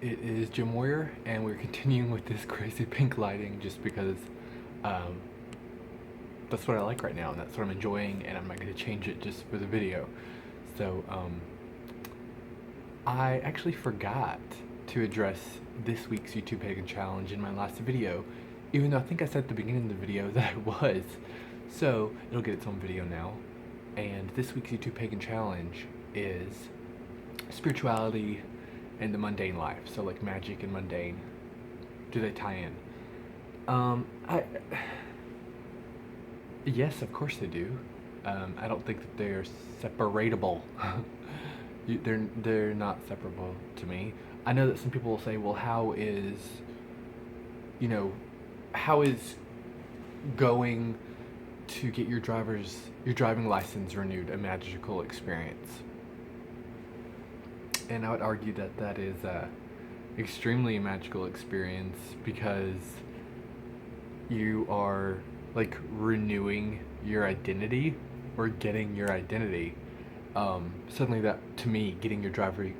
It is Jim Warrior, and we're continuing with this crazy pink lighting just because um, that's what I like right now, and that's what I'm enjoying, and I'm not going to change it just for the video. So, I actually forgot to address this week's YouTube Pagan Challenge in my last video, even though I think I said at the beginning of the video that I was. So, it'll get its own video now. And this week's YouTube Pagan Challenge is spirituality and the mundane life. So like magic and mundane, do they tie in? I Yes, of course they do. I don't think that they're separatable. They're not separable to me. I know that some people will say, well, you know, how is going to get your driving license renewed a magical experience? And I would argue that that is a extremely magical experience because you are like renewing your identity or getting your identity. Suddenly, that to me, getting your driving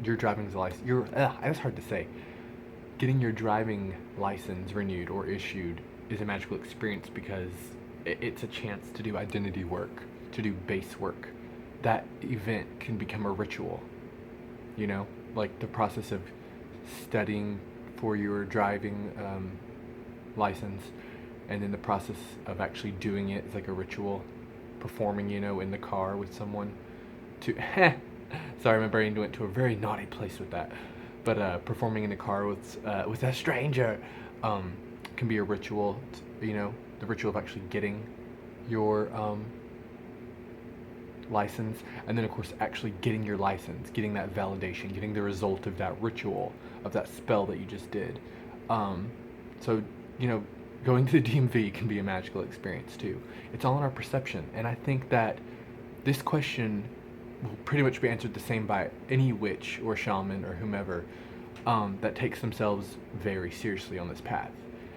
license, it's hard to say. Getting your driving license renewed or issued is a magical experience because it's a chance to do identity work, to do base work. That event can become a ritual. You know, like the process of studying for your driving license, and then the process of actually doing it is like a ritual, performing, in the car with someone. Sorry, my brain went to a very naughty place with that. But performing in the car with a stranger can be a ritual. The ritual of actually getting your license, and then of course actually getting your license, getting that validation, getting the result of that ritual, of that spell that you just did. So going to the DMV can be a magical experience too. It's all in our perception, and I think that this question will pretty much be answered the same by any witch or shaman or whomever that takes themselves very seriously on this path.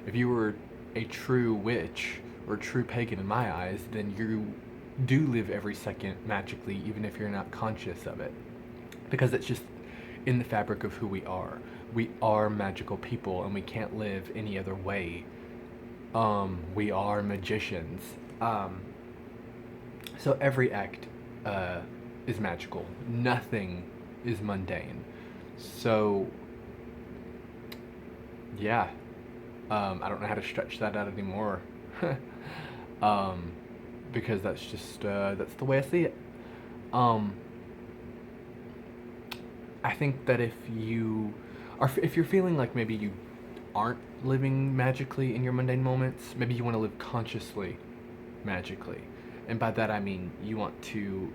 If you were a true witch or true pagan in my eyes, then you do live every second magically, even if you're not conscious of it, because it's just in the fabric of who we are. We are magical people, and we can't live any other way. We are magicians. So every act is magical. Nothing is mundane. So yeah, I don't know how to stretch that out anymore. Because that's just that's the way I see it. I think that if you're feeling like maybe you aren't living magically in your mundane moments, maybe you want to live consciously magically, and by that I mean you want to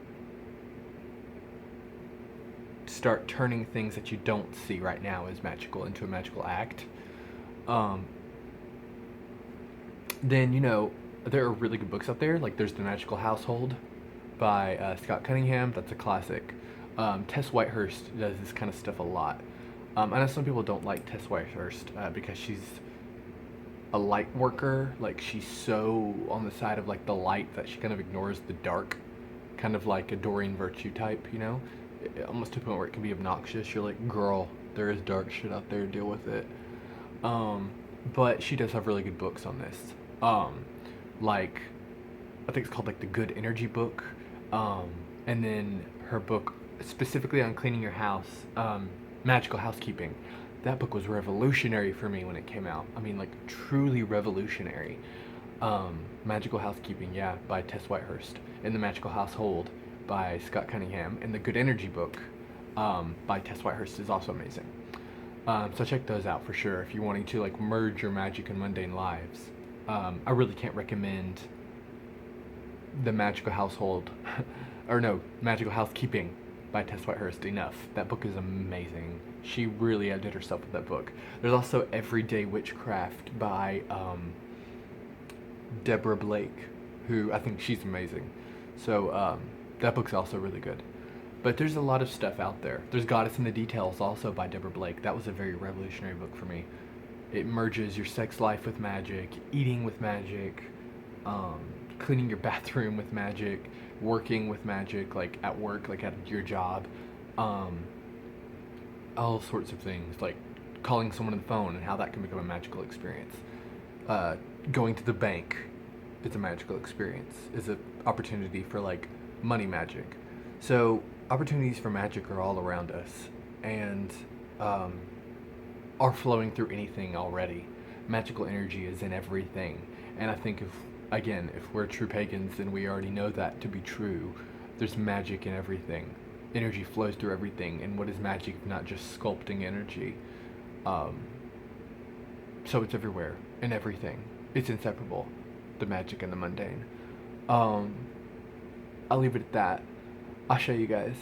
start turning things that you don't see right now as magical into a magical act. Then there are really good books out there. Like there's The Magical Household by Scott Cunningham. That's a classic. Tess Whitehurst does this kind of stuff a lot. I know some people don't like Tess Whitehurst because she's a light worker. Like she's so on the side of like the light that she kind of ignores the dark, kind of like a Doreen Virtue type. Almost to the point where it can be obnoxious. You're like, girl, there is dark shit out there. Deal with it. But she does have really good books on this. Like I think it's called like the Good Energy book, and then her book specifically on cleaning your house, Magical Housekeeping. That book was revolutionary for me when it came out. I mean, like truly revolutionary. Magical Housekeeping, yeah, by Tess Whitehurst, and The Magical Household by Scott Cunningham, and the Good Energy book by Tess Whitehurst is also amazing. So check those out for sure if you're wanting to like merge your magic and mundane lives. I really can't recommend The Magical Household, or no, Magical Housekeeping by Tess Whitehurst enough. That book is amazing. She really outdid herself with that book. There's also Everyday Witchcraft by Deborah Blake, who I think she's amazing. So that book's also really good. But there's a lot of stuff out there. There's Goddess in the Details also by Deborah Blake. That was a very revolutionary book for me. It merges your sex life with magic, eating with magic, cleaning your bathroom with magic, working with magic, like at work, like at your job, all sorts of things, like calling someone on the phone and how that can become a magical experience. Uh, Going to the bank is a magical experience, is an opportunity for like money magic. So opportunities for magic are all around us and um, are flowing through anything already. Magical energy is in everything. And I think if we're true pagans, then we already know that to be true. There's magic in everything. Energy flows through everything. And what is magic if not just sculpting energy? Um, so it's everywhere, in everything. It's inseparable, the magic and the mundane. Um, I'll leave it at that. I'll show you guys.